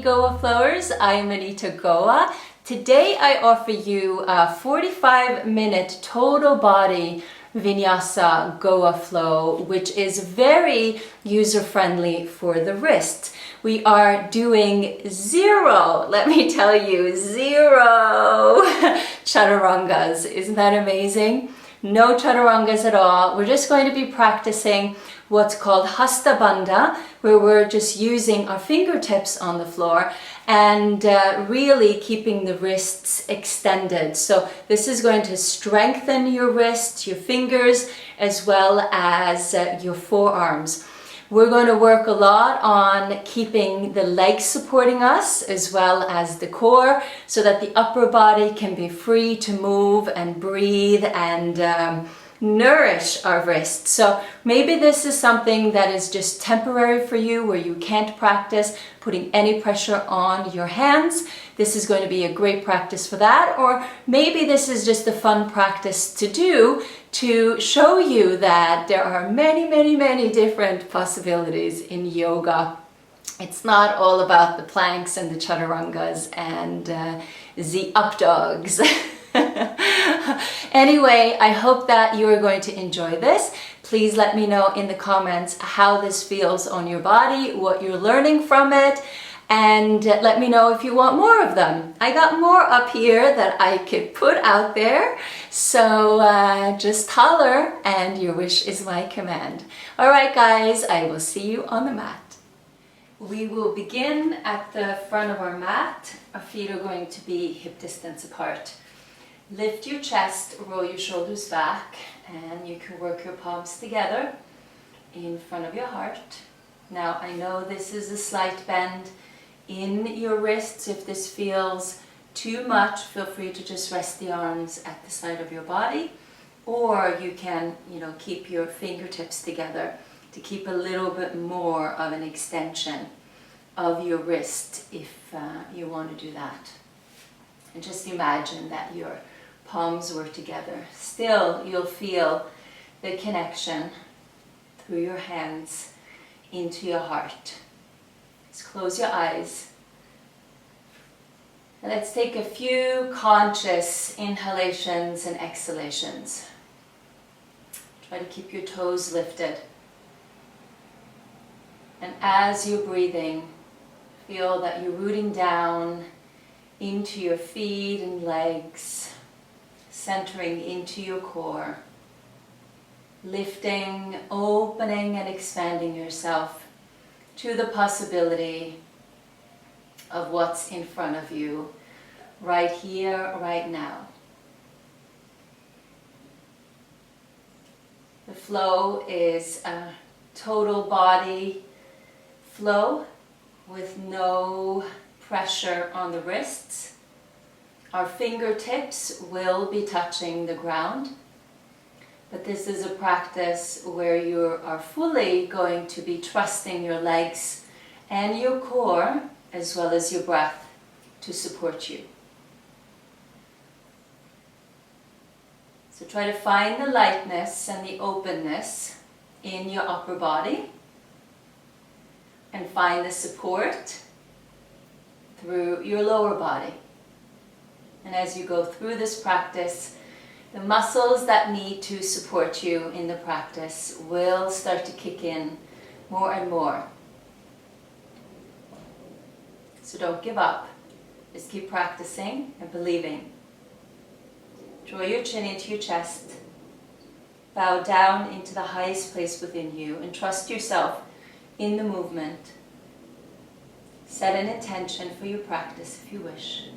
Goa Flow-ers. I'm Anita Goa. Today I offer you a 45-minute total body Vinyasa Goa Flow, which is very user-friendly for the wrist. We are doing zero, let me tell you, zero Chaturangas. Isn't that amazing? No Chaturangas at all. We're just going to be practicing what's called Hasta Bandha, where we're just using our fingertips on the floor and really keeping the wrists extended. So this is going to strengthen your wrists, your fingers, as well as your forearms. We're going to work a lot on keeping the legs supporting us as well as the core so that the upper body can be free to move and breathe and nourish our wrists. So maybe this is something that is just temporary for you, where you can't practice putting any pressure on your hands. This is going to be a great practice for that. Or maybe this is just a fun practice to do to show you that there are many different possibilities in yoga. It's not all about the planks and the chaturangas and the updogs. Anyway, I hope that you are going to enjoy this. Please let me know in the comments how this feels on your body, what you're learning from it, and let me know if you want more of them. I got more up here that I could put out there, so just holler and your wish is my command. Alright guys, I will see you on the mat. We will begin at the front of our mat. Our feet are going to be hip distance apart. Lift your chest, roll your shoulders back, and you can work your palms together in front of your heart. Now, I know this is a slight bend in your wrists. If this feels too much, feel free to just rest the arms at the side of your body, or you can, keep your fingertips together to keep a little bit more of an extension of your wrist if you want to do that. And just imagine that your palms were together. Still, you'll feel the connection through your hands into your heart. Just close your eyes. And let's take a few conscious inhalations and exhalations. Try to keep your toes lifted. And as you're breathing, feel that you're rooting down into your feet and legs, centering into your core, lifting, opening and expanding yourself to the possibility of what's in front of you right here, right now. The flow is a total body flow with no pressure on the wrists. Our fingertips will be touching the ground, but this is a practice where you are fully going to be trusting your legs and your core as well as your breath to support you. So try to find the lightness and the openness in your upper body and find the support through your lower body. And as you go through this practice, the muscles that need to support you in the practice will start to kick in more and more. So don't give up. Just keep practicing and believing. Draw your chin into your chest. Bow down into the highest place within you and trust yourself in the movement. Set an intention for your practice if you wish.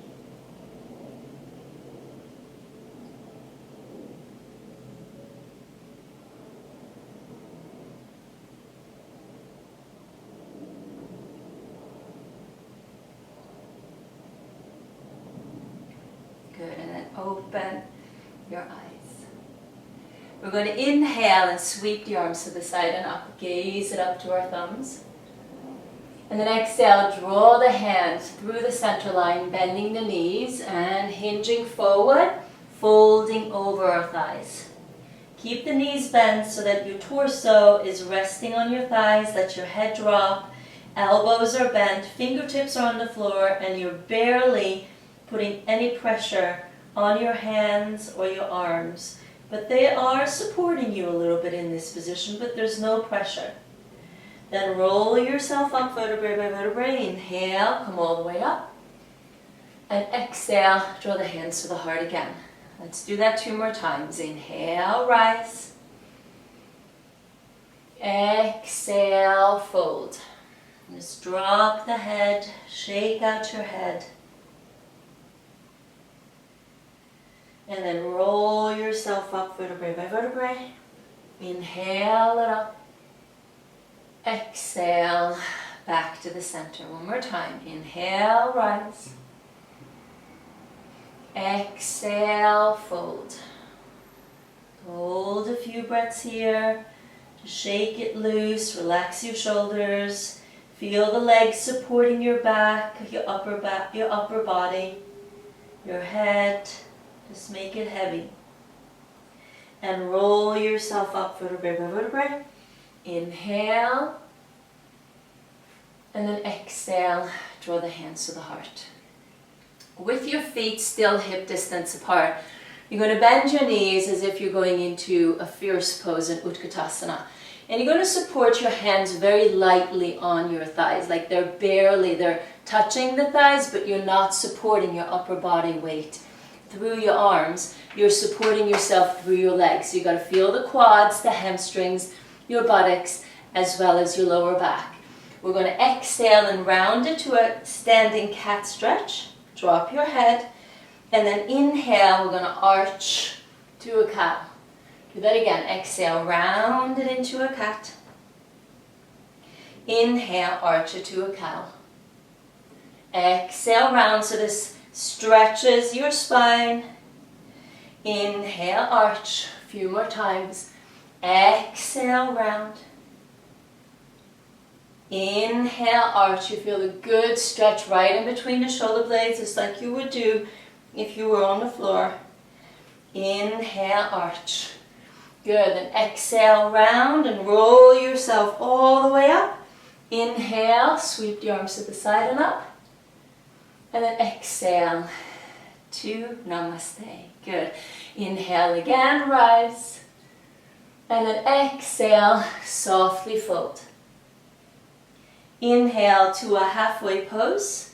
Good, and then open your eyes. We're going to inhale and sweep the arms to the side and up. Gaze it up to our thumbs. And then exhale, draw the hands through the center line, bending the knees and hinging forward, folding over our thighs. Keep the knees bent so that your torso is resting on your thighs. Let your head drop Elbows are bent, fingertips are on the floor, and you're barely putting any pressure on your hands or your arms. But they are supporting you a little bit in this position, but there's no pressure. Then roll yourself up vertebrae by vertebrae. Inhale, come all the way up. And exhale, draw the hands to the heart again. Let's do that 2 more times. Inhale, rise. Exhale, fold. Just drop the head, shake out your head. And then roll yourself up vertebrae by vertebrae. Inhale it up. Exhale, back to the center. 1 more time. Inhale, rise. Exhale, fold. Hold a few breaths here. Just shake it loose, relax your shoulders. Feel the legs supporting your back, your upper body, your head. Just make it heavy. And roll yourself up vertebrae by vertebrae. Inhale. And then exhale, draw the hands to the heart. With your feet still hip distance apart, you're going to bend your knees as if you're going into a fierce pose in Utkatasana. And you're going to support your hands very lightly on your thighs, like they're touching the thighs, but you're not supporting your upper body weight through your arms. You're supporting yourself through your legs. You've got to feel the quads, the hamstrings, your buttocks, as well as your lower back. We're going to exhale and round it to a standing cat stretch. Drop your head, and then inhale, we're going to arch to a cow. Do that again. Exhale, round it into a cat. Inhale, arch it to a cow. Exhale, round, so this stretches your spine. Inhale, arch. A few more times. Exhale, round. Inhale, arch. You feel a good stretch right in between the shoulder blades, just like you would do if you were on the floor. Inhale, arch. Good. Then exhale, round and roll yourself all the way up. Inhale, sweep the arms to the side and up. And then exhale to Namaste. Good. Inhale again, rise. And then exhale, softly fold. Inhale to a halfway pose.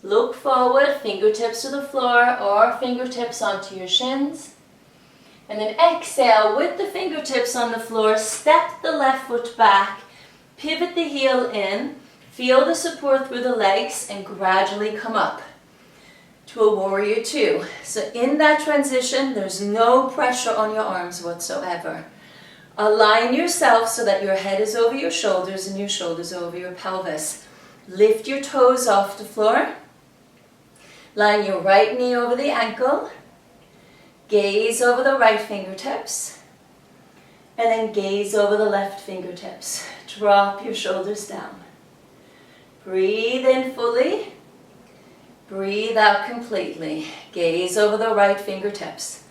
Look forward, fingertips to the floor or fingertips onto your shins. And then exhale with the fingertips on the floor, step the left foot back, pivot the heel in, feel the support through the legs and gradually come up to a warrior two. So in that transition, there's no pressure on your arms whatsoever. Align yourself so that your head is over your shoulders and your shoulders over your pelvis. Lift your toes off the floor. Line your right knee over the ankle. Gaze over the right fingertips. And then gaze over the left fingertips. Drop your shoulders down. Breathe in fully. Breathe out completely. Gaze over the right fingertips.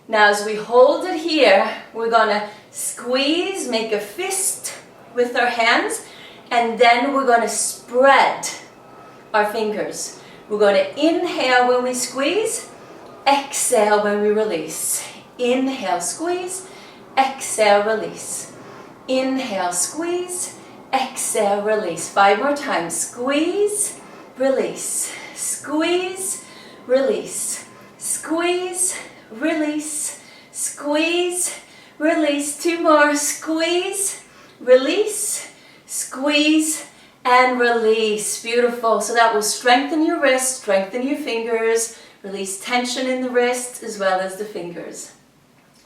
Now as we hold it here, we're going to squeeze, make a fist with our hands, and then we're going to spread our fingers. We're going to inhale when we squeeze, exhale when we release. Inhale, squeeze, exhale, release. Inhale, squeeze, exhale, release. 5 more times. Squeeze, release. Squeeze, release. Squeeze, release. Squeeze, release. 2 more. Squeeze, release, squeeze, and release. Beautiful. So that will strengthen your wrist, strengthen your fingers, release tension in the wrist as well as the fingers.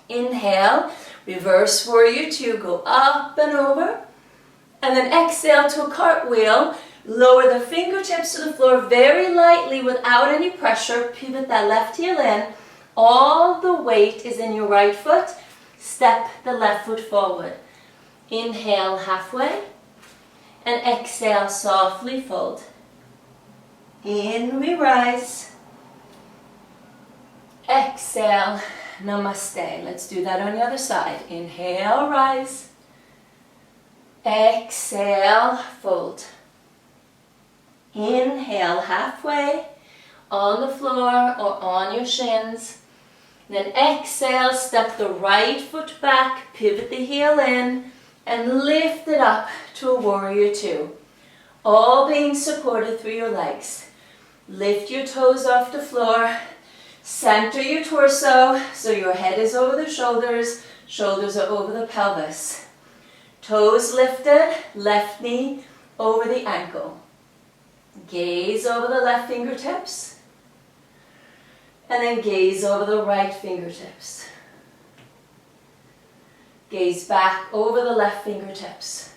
Inhale, reverse warrior two, go up and over. And then exhale to a cartwheel. Lower the fingertips to the floor very lightly without any pressure. Pivot that left heel in. All the weight is in your right foot. Step the left foot forward. Inhale halfway. And exhale, softly fold. In we rise. Exhale, namaste. Let's do that on the other side. Inhale, rise. Exhale, fold. Inhale, halfway on the floor or on your shins. Then exhale, step the right foot back, pivot the heel in, and lift it up to a warrior two. All being supported through your legs. Lift your toes off the floor. Center your torso so your head is over the shoulders, shoulders are over the pelvis. Toes lifted, left knee over the ankle. Gaze over the left fingertips. And then gaze over the right fingertips. Gaze back over the left fingertips.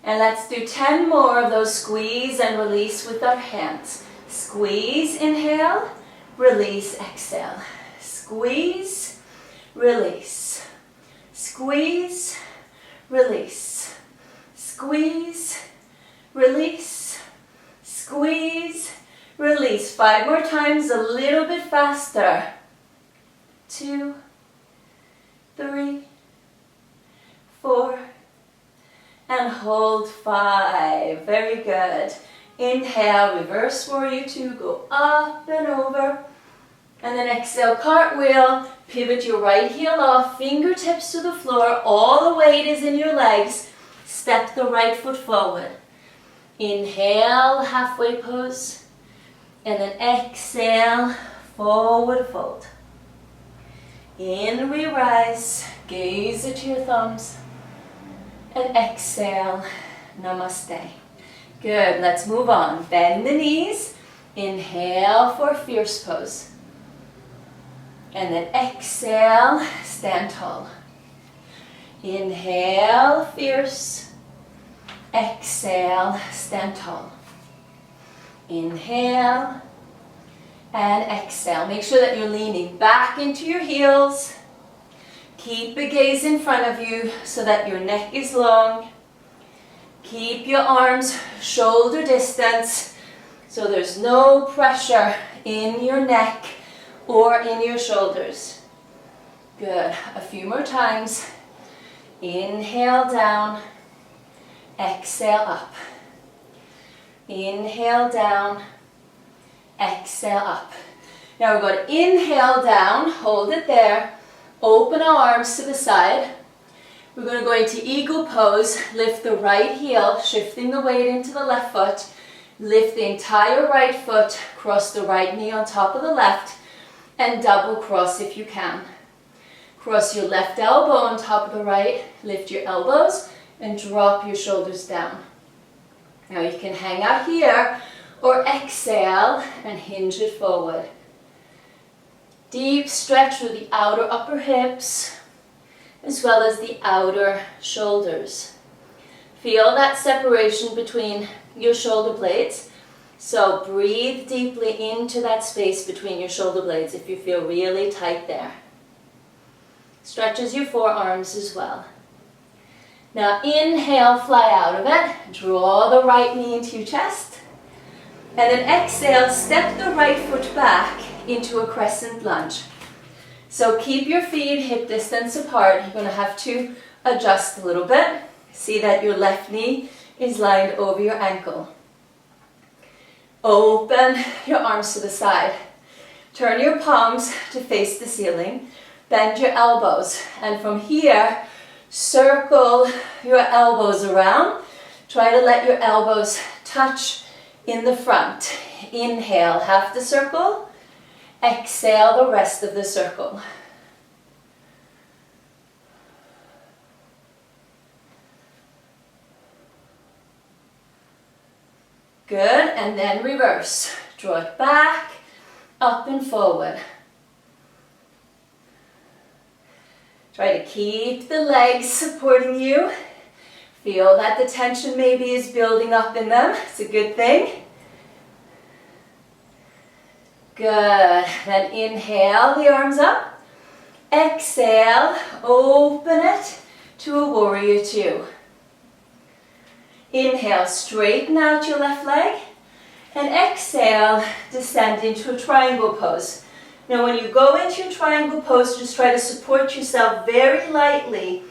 And let's do 10 more of those squeeze and release with our hands. Squeeze, inhale, release, exhale. Squeeze, release. Squeeze, release. Squeeze, release. Squeeze, release. 5 more times, a little bit faster. 2, 3, 4, and hold 5. Very good. Inhale, reverse warrior two, go up and over. And then exhale, cartwheel, pivot your right heel off, fingertips to the floor, all the weight is in your legs. Step the right foot forward. Inhale, halfway pose. And then exhale, forward fold. In, we rise, gaze at your thumbs. And exhale, namaste. Good, let's move on. Bend the knees. Inhale for fierce pose. And then exhale, stand tall. Inhale, fierce. Exhale, stand tall. Inhale and exhale. Make sure that you're leaning back into your heels. Keep a gaze in front of you so that your neck is long. Keep your arms shoulder distance so there's no pressure in your neck or in your shoulders. Good. A few more times. Inhale down. Exhale up. Inhale down. Exhale up. Now we're going to inhale down. Hold it there. Open our arms to the side. We're going to go into eagle pose. Lift the right heel, shifting the weight into the left foot. Lift the entire right foot, cross the right knee on top of the left, and double cross if you can. Cross your left elbow on top of the right, lift your elbows, and drop your shoulders down. Now you can hang out here, or exhale and hinge it forward. Deep stretch through the outer upper hips, as well as the outer shoulders. Feel that separation between your shoulder blades. So breathe deeply into that space between your shoulder blades if you feel really tight there. Stretches your forearms as well. Now inhale, fly out of it. Draw the right knee into your chest. And then exhale, step the right foot back into a crescent lunge. So keep your feet hip distance apart. You're going to have to adjust a little bit. See that your left knee is lined over your ankle. Open your arms to the side. Turn your palms to face the ceiling. Bend your elbows. And from here, circle your elbows around. Try to let your elbows touch in the front. Inhale, half the circle. Exhale the rest of the circle. Good, and then reverse. Draw it back, up and forward. Try to keep the legs supporting you. Feel that the tension maybe is building up in them. It's a good thing. Good. Then inhale the arms up. Exhale, open it to a warrior two. Inhale, straighten out your left leg. And exhale, descend into a triangle pose. Now when you go into your triangle pose, just try to support yourself very lightly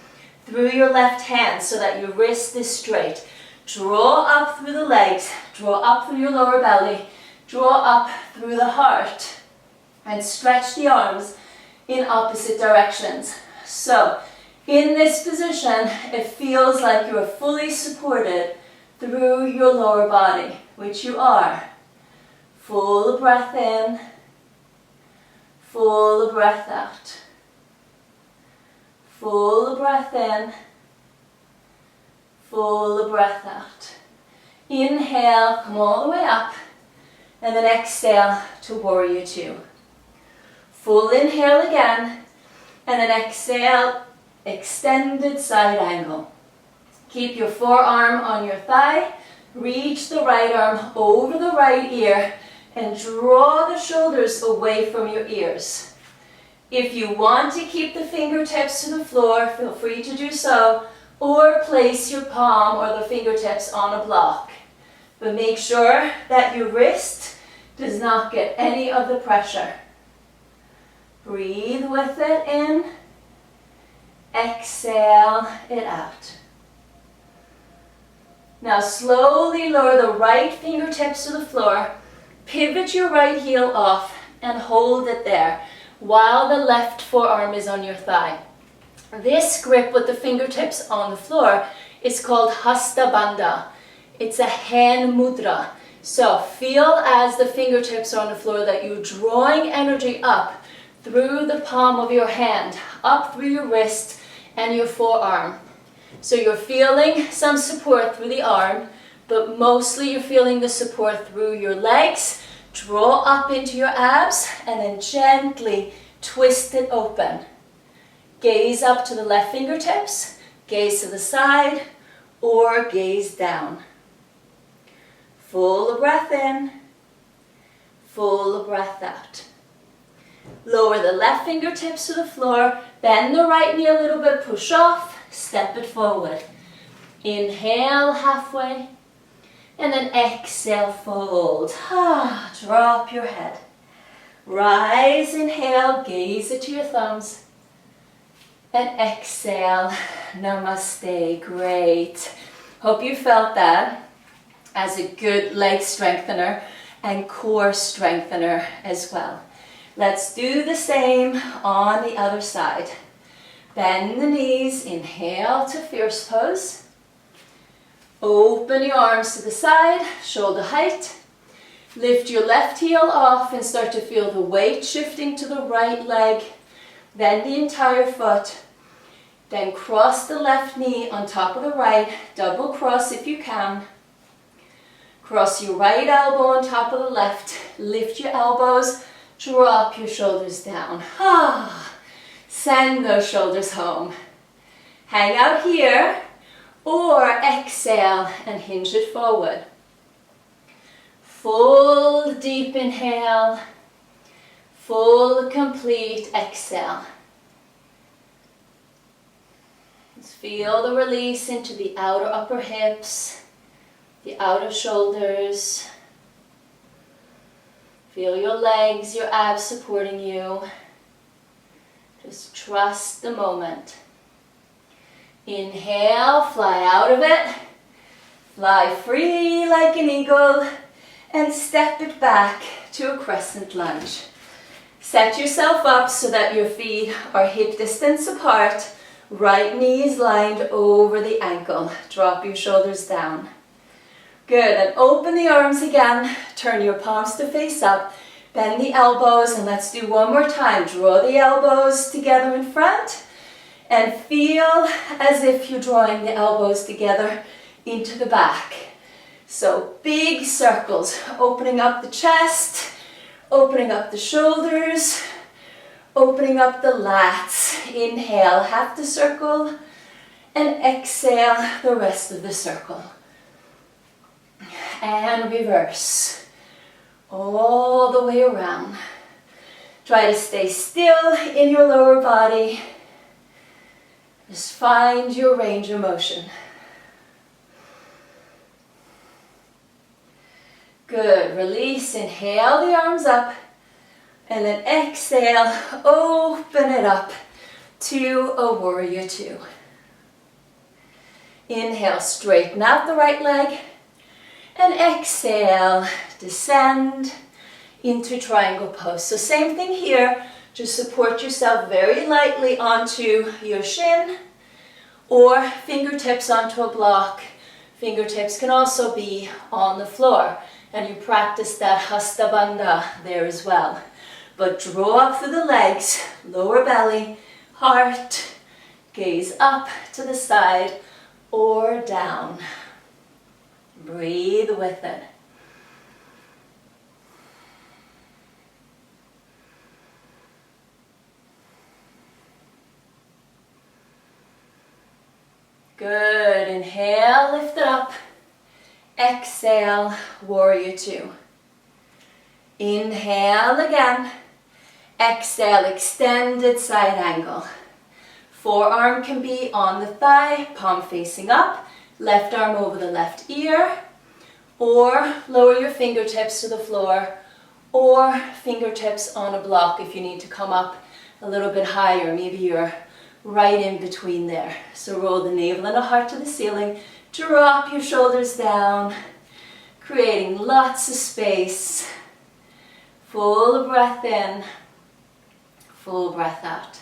through your left hand so that your wrist is straight. Draw up through the legs, draw up through your lower belly, draw up through the heart, and stretch the arms in opposite directions. So, in this position, it feels like you are fully supported through your lower body, which you are. Full breath in, full breath out. Full breath in, full breath out. Inhale, come all the way up, and then exhale to warrior two. Full inhale again, and then exhale, extended side angle. Keep your forearm on your thigh, reach the right arm over the right ear, and draw the shoulders away from your ears. If you want to keep the fingertips to the floor, feel free to do so, or place your palm or the fingertips on a block. But make sure that your wrist does not get any of the pressure. Breathe with it in, exhale it out. Now slowly lower the right fingertips to the floor, pivot your right heel off and hold it there while the left forearm is on your thigh. This grip with the fingertips on the floor is called Hasta Bandha. It's a hand mudra. So feel as the fingertips are on the floor that you're drawing energy up through the palm of your hand, up through your wrist and your forearm. So you're feeling some support through the arm, but mostly you're feeling the support through your legs. Draw up into your abs and then gently twist it open. Gaze up to the left fingertips, gaze to the side, or gaze down. Full breath in, full breath out. Lower the left fingertips to the floor, bend the right knee a little bit, push off, step it forward. Inhale halfway, and then exhale, fold. Drop your head. Rise, inhale, gaze it to your thumbs. And exhale, namaste. Great. Hope you felt that as a good leg strengthener and core strengthener as well. Let's do the same on the other side. Bend the knees, inhale to fierce pose. Open your arms to the side, shoulder height. Lift your left heel off and start to feel the weight shifting to the right leg. Bend the entire foot. Then cross the left knee on top of the right. Double cross if you can. Cross your right elbow on top of the left. Lift your elbows. Drop your shoulders down. Send those shoulders home. Hang out here or exhale and hinge it forward. Full deep inhale. Full complete exhale. Let's feel the release into the outer upper hips, the outer shoulders. Feel your legs, your abs supporting you. Just trust the moment. Inhale, fly out of it. Fly free like an eagle and step it back to a crescent lunge. Set yourself up so that your feet are hip distance apart. Right knee is lined over the ankle. Drop your shoulders down. Good, and open the arms again. Turn your palms to face up. Bend the elbows, and let's do one more time. Draw the elbows together in front. And feel as if you're drawing the elbows together into the back. So big circles, opening up the chest, opening up the shoulders, opening up the lats. Inhale, half the circle, and exhale the rest of the circle. And reverse, all the way around. Try to stay still in your lower body. Just find your range of motion. Good, release, inhale the arms up, and then exhale, open it up to a warrior two. Inhale, straighten out the right leg. And exhale, descend into triangle pose. So same thing here. Just support yourself very lightly onto your shin or fingertips onto a block. Fingertips can also be on the floor. And you practice that Hasta Bandha there as well. But draw up through the legs, lower belly, heart, gaze up to the side or down. Breathe with it. Good. Inhale, lift it up. Exhale, warrior two. Inhale again. Exhale, extended side angle. Forearm can be on the thigh, palm facing up. Left arm over the left ear. Or lower your fingertips to the floor. Or fingertips on a block if you need to come up a little bit higher. Maybe you're right in between there. So roll the navel and the heart to the ceiling. Drop your shoulders down, creating lots of space. Full breath in, full breath out.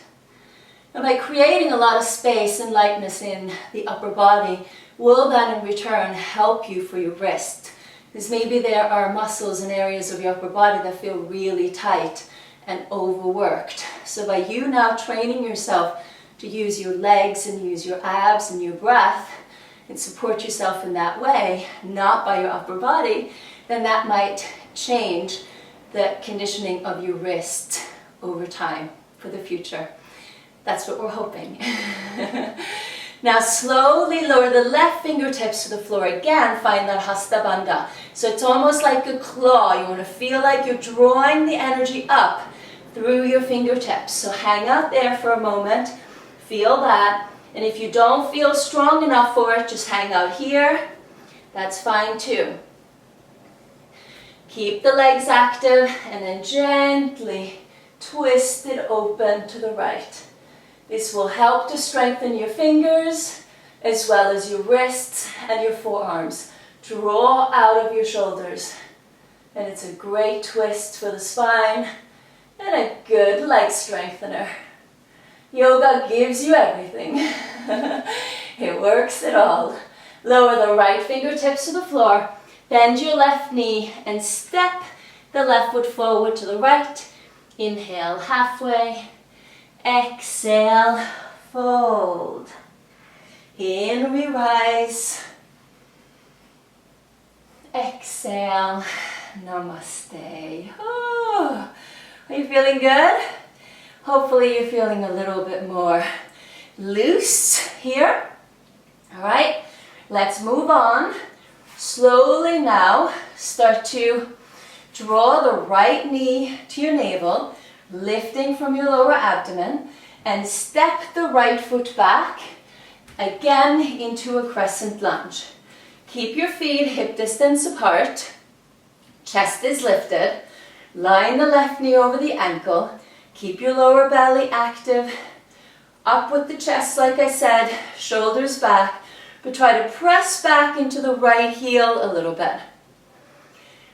And by creating a lot of space and lightness in the upper body, will then in return help you for your wrist. Because maybe there are muscles and areas of your upper body that feel really tight and overworked. So by you now training yourself to use your legs and use your abs and your breath and support yourself in that way, not by your upper body, then that might change the conditioning of your wrist over time for the future. That's what we're hoping. Now slowly lower the left fingertips to the floor. Again, find that Hasta Bandha. So it's almost like a claw. You want to feel like you're drawing the energy up through your fingertips. So hang out there for a moment. Feel that. And if you don't feel strong enough for it, just hang out here. That's fine too. Keep the legs active and then gently twist it open to the right. This will help to strengthen your fingers as well as your wrists and your forearms. Draw out of your shoulders. And it's a great twist for the spine and a good leg strengthener. Yoga gives you everything. It works it all. Lower the right fingertips to the floor. Bend your left knee and step the left foot forward to the right. Inhale halfway. Exhale, fold. In, we rise. Exhale, namaste. Oh, are you feeling good? Hopefully you're feeling a little bit more loose here. All right, let's move on. Slowly now, start to draw the right knee to your navel, lifting from your lower abdomen, and step the right foot back, again into a crescent lunge. Keep your feet hip distance apart, chest is lifted, line the left knee over the ankle, keep your lower belly active, up with the chest like I said, shoulders back, but try to press back into the right heel a little bit.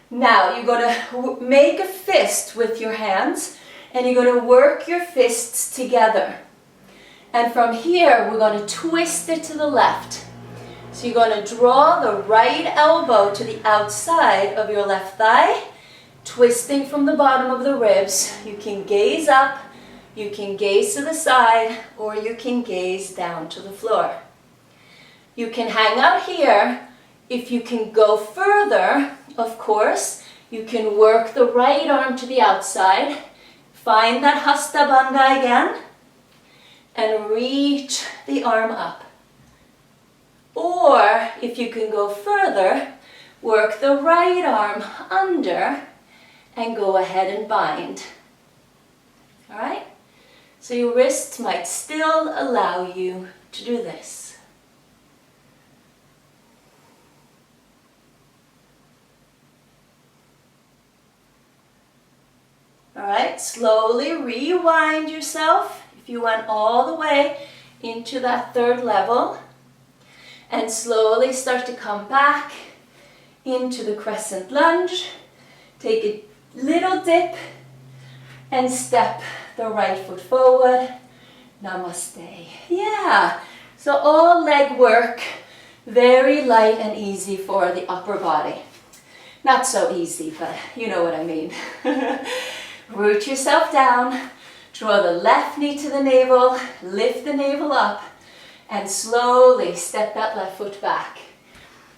Now you're going to make a fist with your hands and you're going to work your fists together. And from here we're going to twist it to the left. So you're going to draw the right elbow to the outside of your left thigh, twisting from the bottom of the ribs. You can gaze up, you can gaze to the side, or you can gaze down to the floor. You can hang out here. If you can go further, of course, you can work the right arm to the outside, find that Hasta Bandha again, and reach the arm up. Or, if you can go further, work the right arm under and go ahead and bind. All right? So your wrists might still allow you to do this. All right, slowly rewind yourself if you went all the way into that third level. And slowly start to come back into the crescent lunge. Take a little dip and step the right foot forward. Namaste. Yeah, so all leg work, very light and easy for the upper body. Not so easy, but you know what I mean. Root yourself down, draw the left knee to the navel, lift the navel up, and slowly step that left foot back.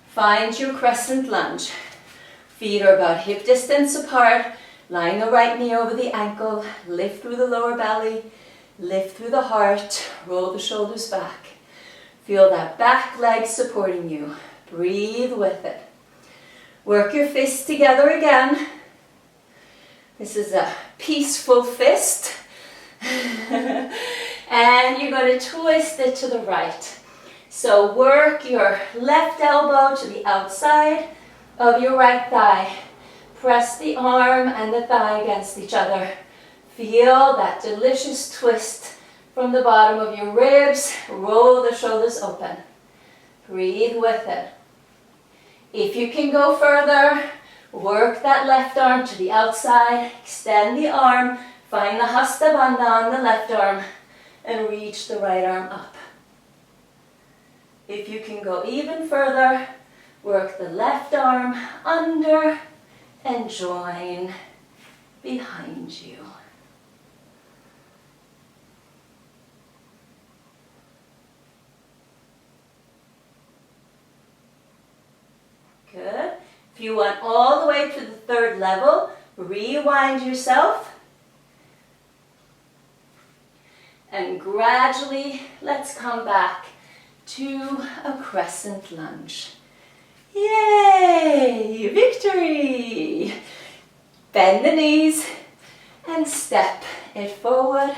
Find your crescent lunge. Feet are about hip distance apart, lying the right knee over the ankle, lift through the lower belly, lift through the heart, roll the shoulders back. Feel that back leg supporting you. Breathe with it. Work your fists together again. This is a peaceful fist. And you're going to twist it to the right. So work your left elbow to the outside of your right thigh. Press the arm and the thigh against each other. Feel that delicious twist from the bottom of your ribs. Roll the shoulders open. Breathe with it. If you can go further, work that left arm to the outside. Extend the arm. Find the Hasta Bandha on the left arm and reach the right arm up. If you can go even further, work the left arm under and join behind you. Good. If you want all the way to the third level, rewind yourself. And gradually, let's come back to a crescent lunge. Yay! Victory! Bend the knees and step it forward.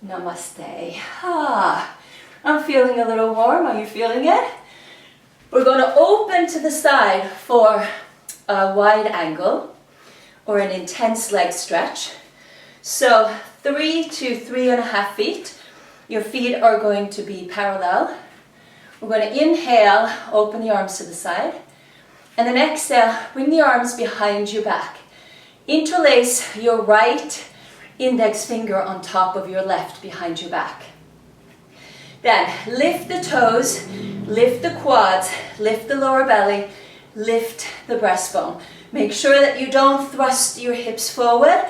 Namaste. I'm feeling a little warm. Are you feeling it? We're going to open to the side for a wide angle or an intense leg stretch. So 3 to 3.5 feet. Your feet are going to be parallel. We're going to inhale, open the arms to the side. And then exhale, bring the arms behind your back. Interlace your right index finger on top of your left behind your back. Then lift the toes, lift the quads, lift the lower belly, lift the breastbone. Make sure that you don't thrust your hips forward.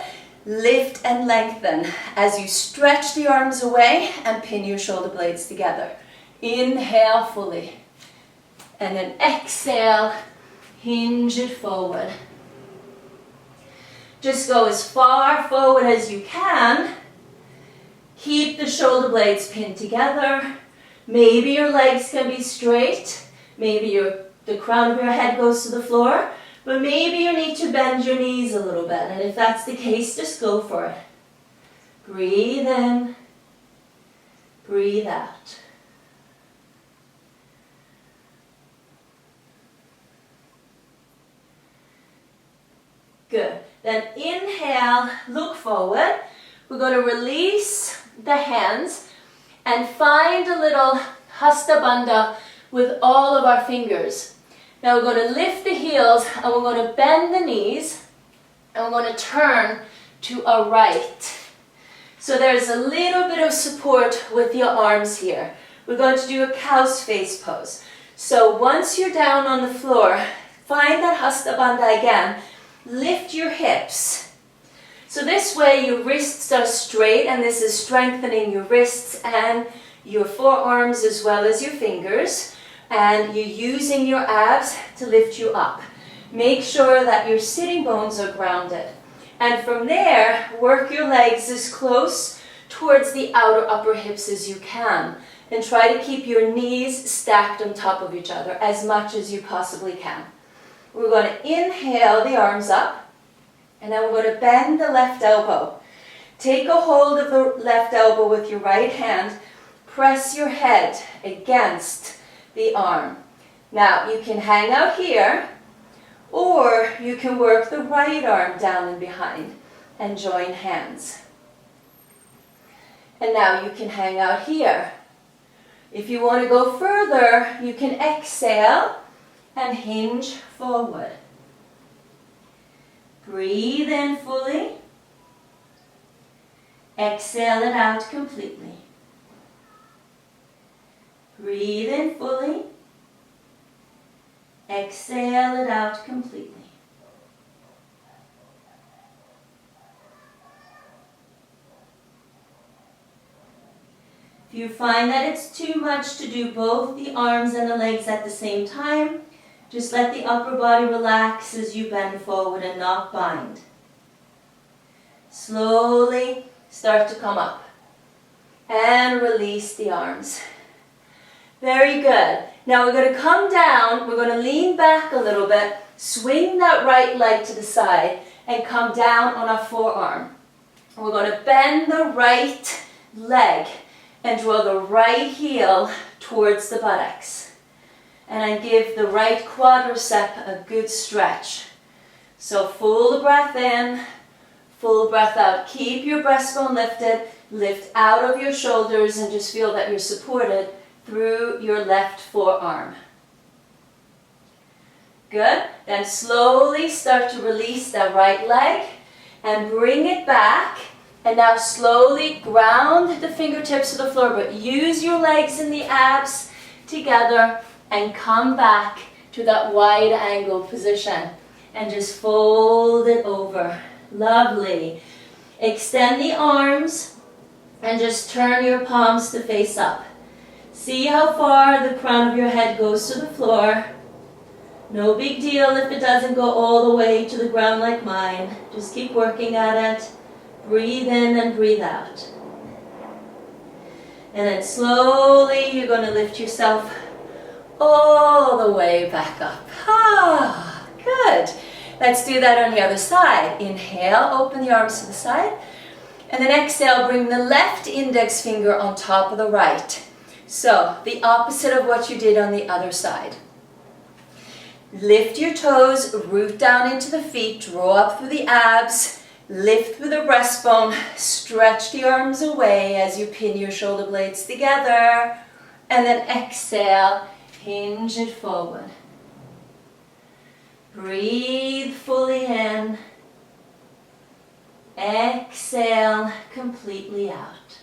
Lift and lengthen as you stretch the arms away and pin your shoulder blades together. Inhale fully. And then exhale, hinge it forward. Just go as far forward as you can. Keep the shoulder blades pinned together. Maybe your legs can be straight. Maybe the crown of your head goes to the floor. But maybe you need to bend your knees a little bit. And if that's the case, just go for it. Breathe in. Breathe out. Good. Then inhale, look forward. We're going to release the hands and find a little Hasta Bandha with all of our fingers. Now we're going to lift the heels and we're going to bend the knees and we're going to turn to a right. So there's a little bit of support with your arms here. We're going to do a cow's face pose. So once you're down on the floor, find that Hasta Bandha again. Lift your hips. So this way your wrists are straight and this is strengthening your wrists and your forearms as well as your fingers. And you're using your abs to lift you up. Make sure that your sitting bones are grounded. And from there, work your legs as close towards the outer upper hips as you can. And try to keep your knees stacked on top of each other as much as you possibly can. We're going to inhale the arms up. And then we're going to bend the left elbow. Take a hold of the left elbow with your right hand. Press your head against the arm. Now you can hang out here, or you can work the right arm down and behind and join hands. And now you can hang out here. If you want to go further, you can exhale and hinge forward. Breathe in fully. Exhale it out completely. Breathe in fully. Exhale it out completely. If you find that it's too much to do both the arms and the legs at the same time, just let the upper body relax as you bend forward and not bind. Slowly start to come up and release the arms. Very good. Now we're going to come down, we're going to lean back a little bit, swing that right leg to the side and come down on our forearm. We're going to bend the right leg and draw the right heel towards the buttocks. And I give the right quadricep a good stretch. So full breath in, full breath out. Keep your breastbone lifted, lift out of your shoulders and just feel that you're supported through your left forearm. Good. Then slowly start to release that right leg and bring it back. And now slowly ground the fingertips to the floor, but use your legs in the abs together and come back to that wide angle position. And just fold it over. Lovely. Extend the arms and just turn your palms to face up. See how far the crown of your head goes to the floor. No big deal if it doesn't go all the way to the ground like mine. Just keep working at it. Breathe in and breathe out. And then slowly you're going to lift yourself all the way back up. Ah, good. Let's do that on the other side. Inhale, open the arms to the side. And then exhale, bring the left index finger on top of the right. So, the opposite of what you did on the other side. Lift your toes, root down into the feet, draw up through the abs, lift through the breastbone, stretch the arms away as you pin your shoulder blades together, and then exhale, hinge it forward. Breathe fully in, exhale completely out.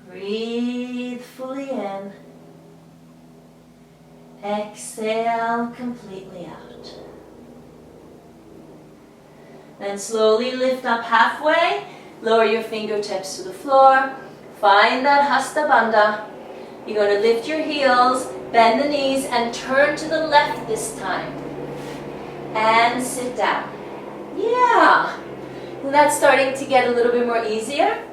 Breathe fully in, exhale completely out. Then slowly lift up halfway, lower your fingertips to the floor, find that Hasta Bandha. You're going to lift your heels, bend the knees, and turn to the left this time. And sit down. Yeah! And that's starting to get a little bit more easier.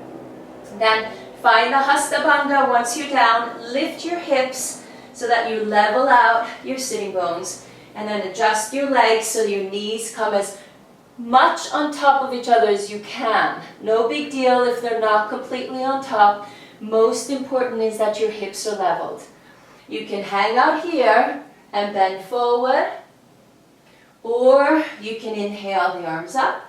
Then find the Hasta Bandha. Once you're down, lift your hips so that you level out your sitting bones. And then adjust your legs so your knees come as much on top of each other as you can. No big deal if they're not completely on top. Most important is that your hips are leveled. You can hang out here and bend forward, or you can inhale the arms up,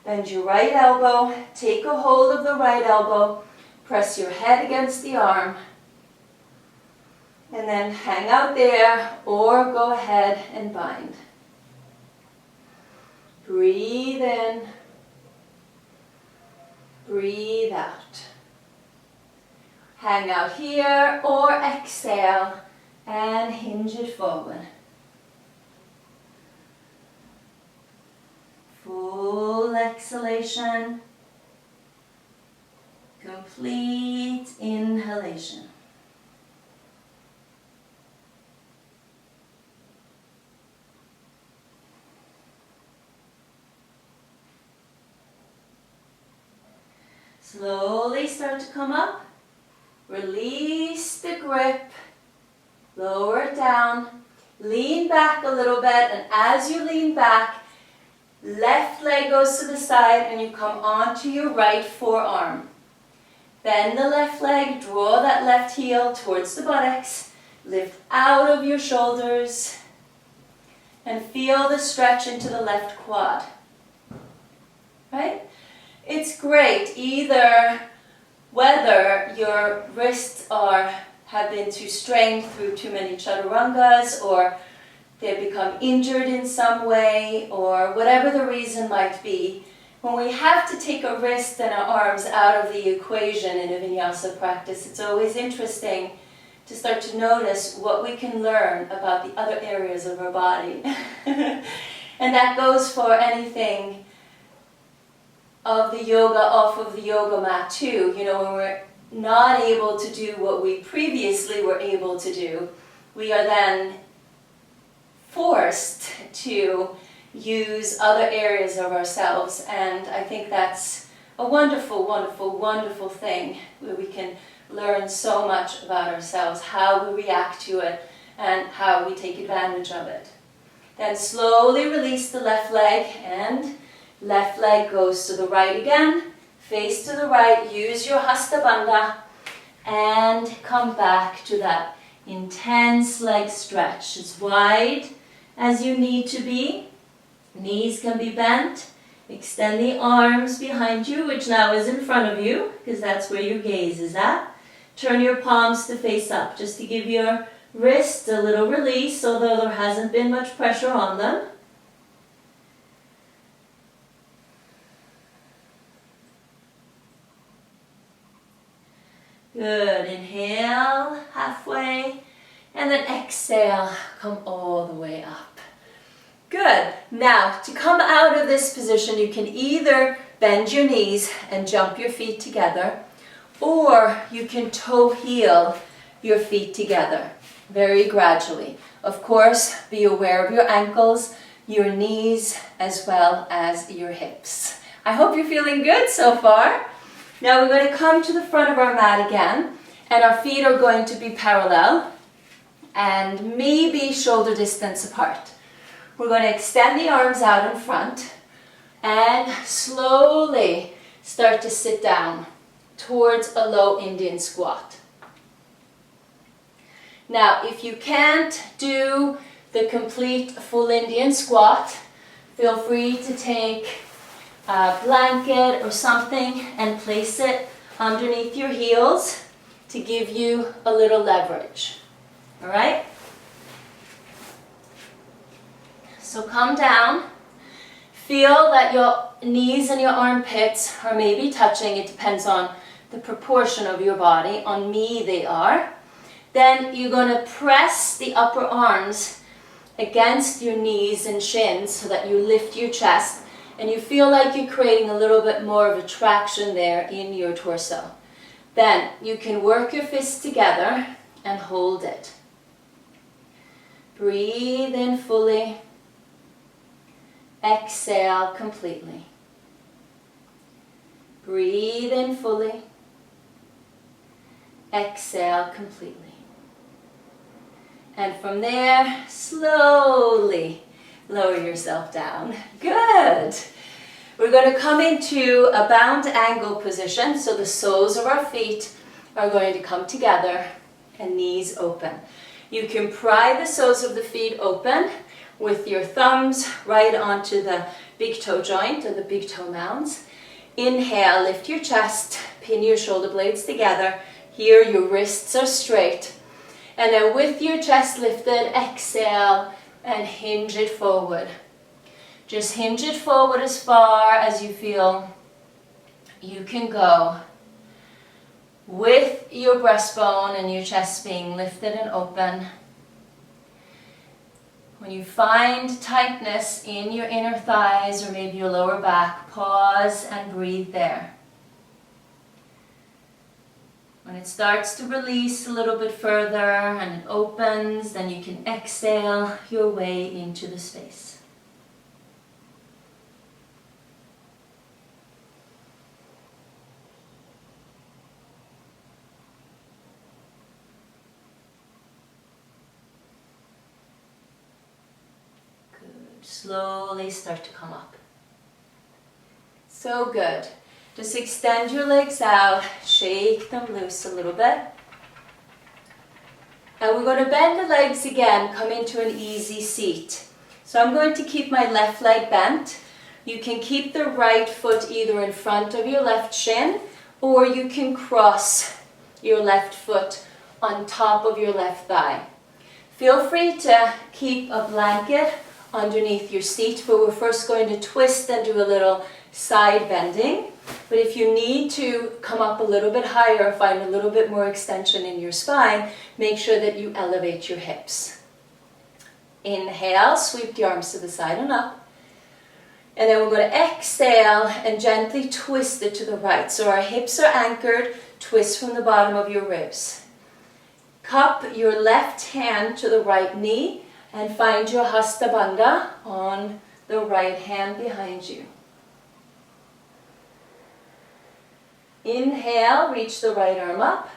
bend your right elbow, take a hold of the right elbow, press your head against the arm, and then hang out there or go ahead and bind. Breathe in, breathe out. Hang out here or exhale and hinge it forward. Full exhalation, complete inhalation. Slowly start to come up. Release the grip, lower it down, lean back a little bit, and as you lean back, left leg goes to the side and you come onto your right forearm. Bend the left leg, draw that left heel towards the buttocks, lift out of your shoulders, and feel the stretch into the left quad. Right? It's great either whether your wrists have been too strained through too many chaturangas, or they've become injured in some way, or whatever the reason might be, when we have to take our wrists and our arms out of the equation in a vinyasa practice, it's always interesting to start to notice what we can learn about the other areas of our body. And that goes for anything of the yoga off of the yoga mat too. You know, when we're not able to do what we previously were able to do, we are then forced to use other areas of ourselves, and I think that's a wonderful, wonderful, wonderful thing where we can learn so much about ourselves, how we react to it, and how we take advantage of it. Then slowly release the left leg, and left leg goes to the right again, face to the right, use your Hasta Bandha, and come back to that intense leg stretch, as wide as you need to be. Knees can be bent. Extend the arms behind you, which now is in front of you, because that's where your gaze is at. Turn your palms to face up, just to give your wrists a little release, although there hasn't been much pressure on them. Good. Inhale, halfway, and then exhale, come all the way up. Good. Now, to come out of this position, you can either bend your knees and jump your feet together, or you can toe heel your feet together, very gradually. Of course, be aware of your ankles, your knees, as well as your hips. I hope you're feeling good so far. Now we're going to come to the front of our mat again, and our feet are going to be parallel and maybe shoulder distance apart. We're going to extend the arms out in front and slowly start to sit down towards a low Indian squat. Now, if you can't do the complete full Indian squat, feel free to take a blanket or something and place it underneath your heels to give you a little leverage. All right? So come down, feel that your knees and your armpits are maybe touching. It depends on the proportion of your body. On me, they are. Then you're going to press the upper arms against your knees and shins so that you lift your chest, and you feel like you're creating a little bit more of a traction there in your torso. Then you can work your fists together and hold it. Breathe in fully. Exhale completely. Breathe in fully. Exhale completely. And from there, slowly lower yourself down. Good. We're going to come into a bound angle position, so the soles of our feet are going to come together and knees open. You can pry the soles of the feet open with your thumbs right onto the big toe joint or the big toe mounds. Inhale, lift your chest, pin your shoulder blades together. Here your wrists are straight. And then with your chest lifted, exhale and hinge it forward. Just hinge it forward as far as you feel you can go, with your breastbone and your chest being lifted and open. When you find tightness in your inner thighs or maybe your lower back, pause and breathe there. When it starts to release a little bit further and it opens, then you can exhale your way into the space. Slowly start to come up. So good. Just extend your legs out, shake them loose a little bit. And we're going to bend the legs again, come into an easy seat. So I'm going to keep my left leg bent. You can keep the right foot either in front of your left shin or you can cross your left foot on top of your left thigh. Feel free to keep a blanket underneath your seat, but we're first going to twist and do a little side bending. But if you need to come up a little bit higher, find a little bit more extension in your spine, make sure that you elevate your hips. Inhale, sweep the arms to the side and up. And then we're going to exhale and gently twist it to the right. So our hips are anchored, twist from the bottom of your ribs. Cup your left hand to the right knee and find your Hasta Bandha on the right hand behind you. Inhale, reach the right arm up.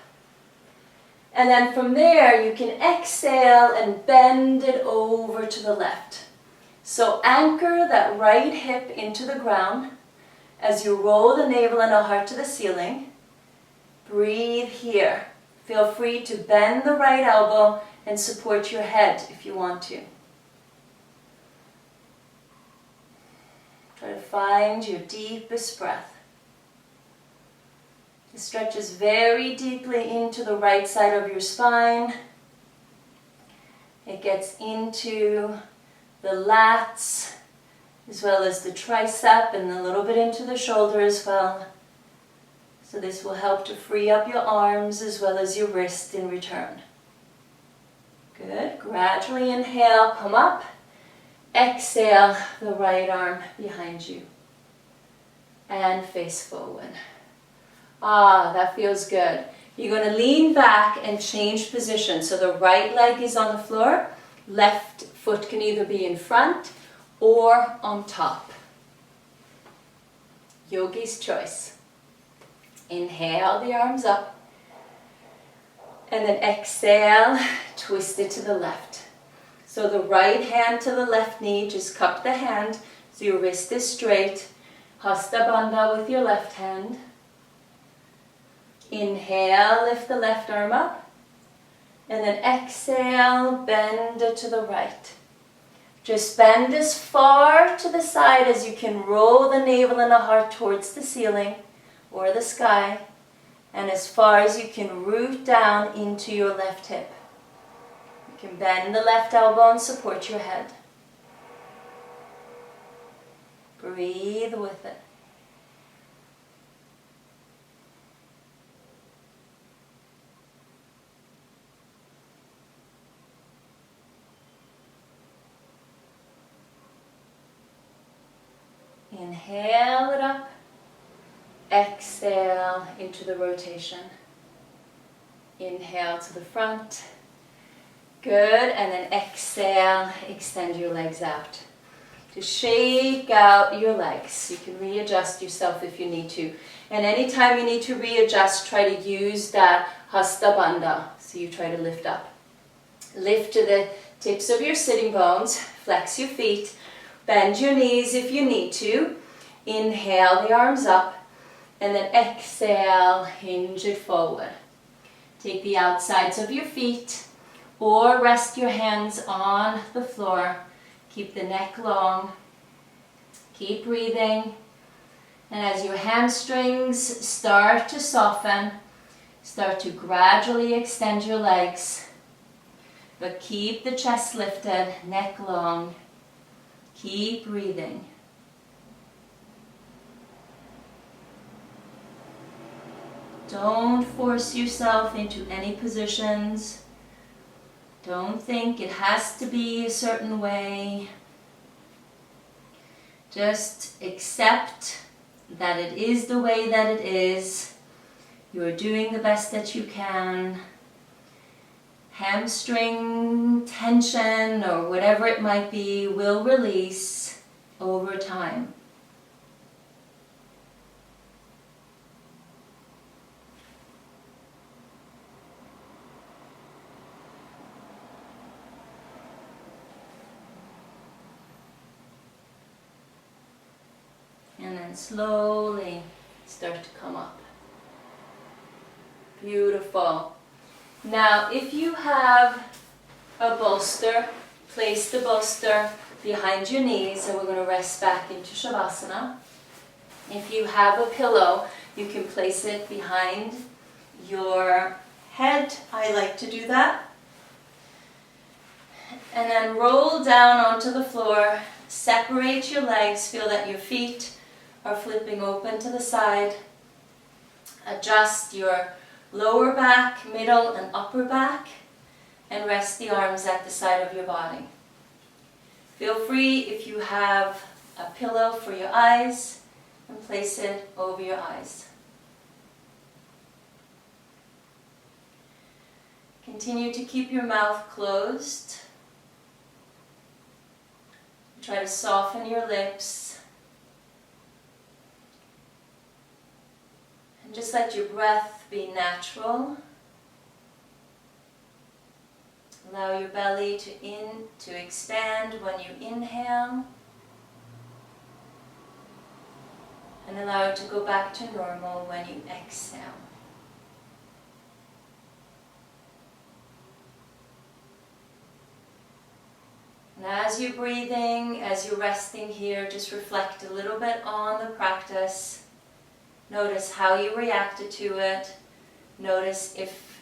And then from there, you can exhale and bend it over to the left. So anchor that right hip into the ground as you roll the navel and the heart to the ceiling. Breathe here. Feel free to bend the right elbow and support your head if you want to. Try to find your deepest breath. It stretches very deeply into the right side of your spine. It gets into the lats as well as the tricep and a little bit into the shoulder as well. So this will help to free up your arms as well as your wrist in return. Good. Gradually inhale, come up. Exhale, the right arm behind you. And face forward. Ah, that feels good. You're going to lean back and change position. So the right leg is on the floor. Left foot can either be in front or on top. Yogi's choice. Inhale the arms up. And then exhale, twist it to the left. So the right hand to the left knee, just cup the hand so your wrist is straight. Hasta Bandha with your left hand. Inhale, lift the left arm up. And then exhale, bend it to the right. Just bend as far to the side as you can. Roll the navel and the heart towards the ceiling or the sky. And as far as you can root down into your left hip. You can bend the left elbow and support your head. Breathe with it. Inhale it up. Exhale into the rotation. Inhale to the front. Good. And then exhale, extend your legs out. To shake out your legs. You can readjust yourself if you need to. And anytime you need to readjust, try to use that Hasta Bandha. So you try to lift up. Lift to the tips of your sitting bones. Flex your feet. Bend your knees if you need to. Inhale the arms up. And then exhale, hinge it forward. Take the outsides of your feet or rest your hands on the floor. Keep the neck long. Keep breathing. And as your hamstrings start to soften, start to gradually extend your legs. But keep the chest lifted, neck long. Keep breathing. Don't force yourself into any positions. Don't think it has to be a certain way. Just accept that it is the way that it is. You are doing the best that you can. Hamstring tension or whatever it might be will release over time. And then slowly start to come up. Beautiful. Now, if you have a bolster, place the bolster behind your knees and we're going to rest back into Savasana. If you have a pillow, You can place it behind your head. I like to do that. And then roll down onto the floor. Separate your legs. Feel that your feet are flipping open to the side. Adjust your lower back, middle and upper back, and rest the arms at the side of your body. Feel free, if you have a pillow for your eyes, and place it over your eyes. Continue to keep your mouth closed. Try to soften your lips. And just let your breath be natural. Allow your belly to expand when you inhale. And allow it to go back to normal when you exhale. And as you're breathing, as you're resting here, just reflect a little bit on the practice. Notice how you reacted to it. Notice if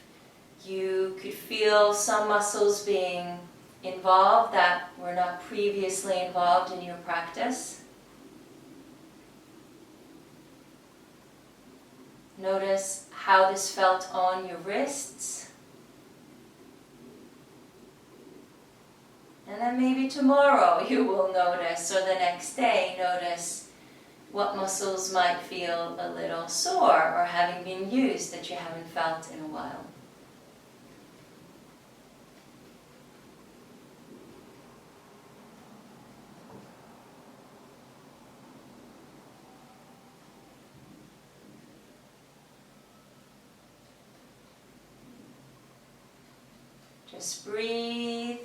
you could feel some muscles being involved that were not previously involved in your practice. Notice how this felt on your wrists. And then maybe tomorrow you will notice, or the next day, notice what muscles might feel a little sore or having been used that you haven't felt in a while. Just breathe.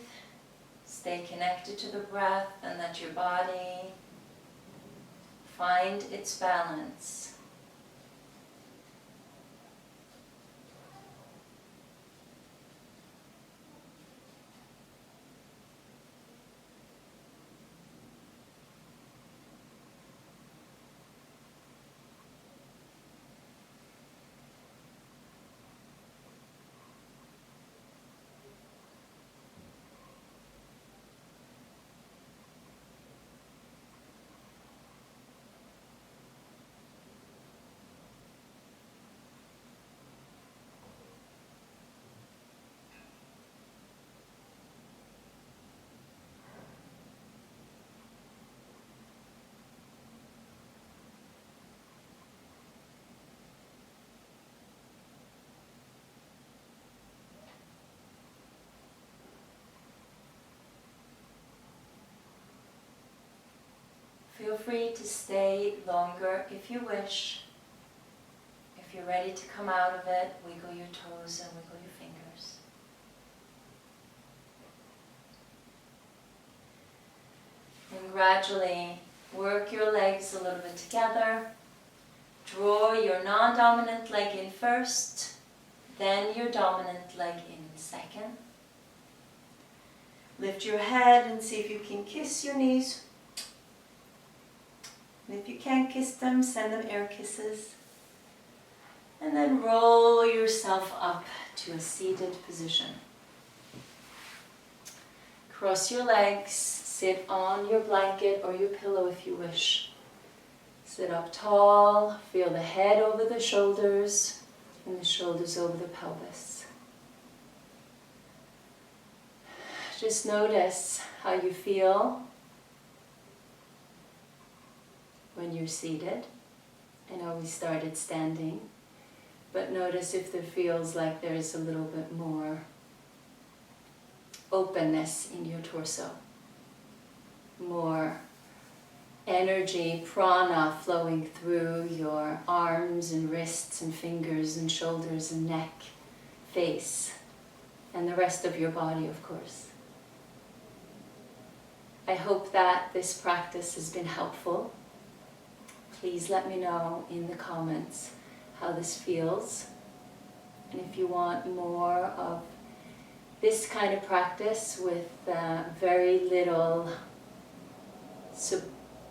Stay connected to the breath and let your body find its balance. Feel free to stay longer if you wish. If you're ready to come out of it, wiggle your toes and wiggle your fingers. And gradually work your legs a little bit together. Draw your non-dominant leg in first, then your dominant leg in second. Lift your head and see if you can kiss your knees. And if you can't kiss them, send them air kisses. And then roll yourself up to a seated position. Cross your legs, sit on your blanket or your pillow if you wish. Sit up tall, feel the head over the shoulders and the shoulders over the pelvis. Just notice how you feel when you're seated. I know we started standing, but notice if there feels like there's a little bit more openness in your torso, more energy, prana flowing through your arms and wrists and fingers and shoulders and neck, face, and the rest of your body, of course. I hope that this practice has been helpful. Please let me know in the comments how this feels. And if you want more of this kind of practice with very little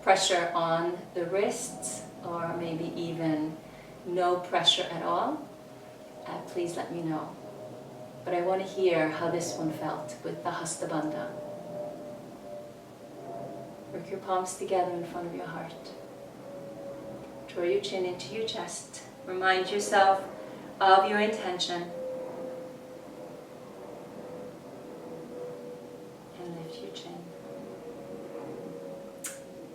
pressure on the wrists, or maybe even no pressure at all, please let me know. But I want to hear how this one felt with the Hasta Bandha. Work your palms together in front of your heart. Draw your chin into your chest. Remind yourself of your intention. And lift your chin.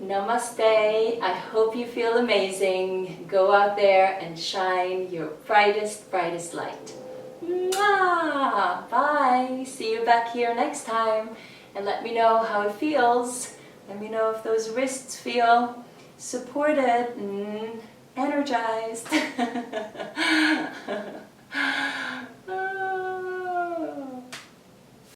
Namaste. I hope you feel amazing. Go out there and shine your brightest, brightest light. Mwah! Bye. See you back here next time. And let me know how it feels. Let me know if those wrists feel supported and energized.